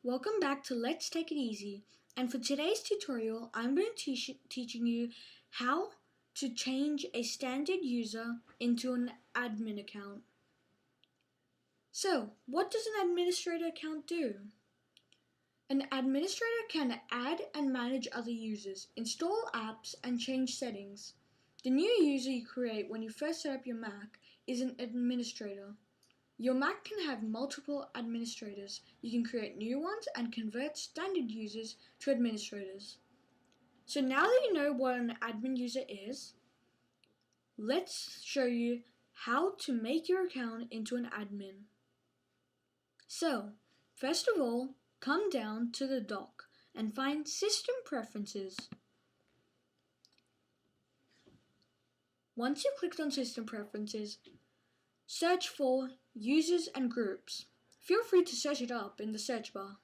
Welcome back to Let's Take It Easy, and for today's tutorial I'm going to teaching you how to change a standard user into an admin account. So, what does an administrator account do? An administrator can add and manage other users, install apps, and change settings. The new user you create when you first set up your Mac is an administrator. Your Mac can have multiple administrators. You can create new ones and convert standard users to administrators. So now that you know what an admin user is, let's show you how to make your account into an admin. So, first of all, come down to the dock and find System Preferences. Once you've clicked on System Preferences, search for Users and Groups. Feel free to search it up in the search bar.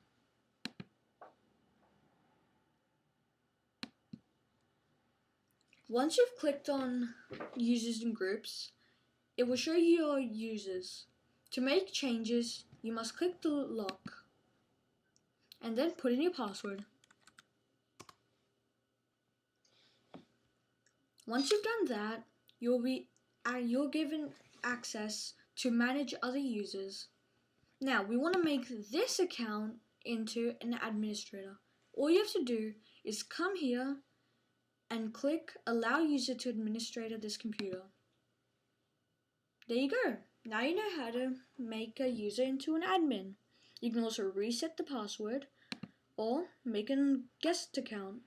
Once you've clicked on Users and Groups, it will show you your users. To make changes, you must click the lock and then put in your password. Once you've done that, you're given access to manage other users. Now, we want to make this account into an administrator. All you have to do is come here and click Allow User to Administrator this computer. There you go. Now you know how to make a user into an admin. You can also reset the password or make a guest account.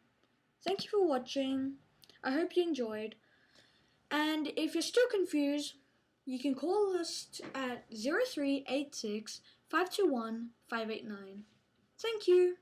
Thank you for watching. I hope you enjoyed. And if you're still confused, you can call us at 0386 521 589. Thank you.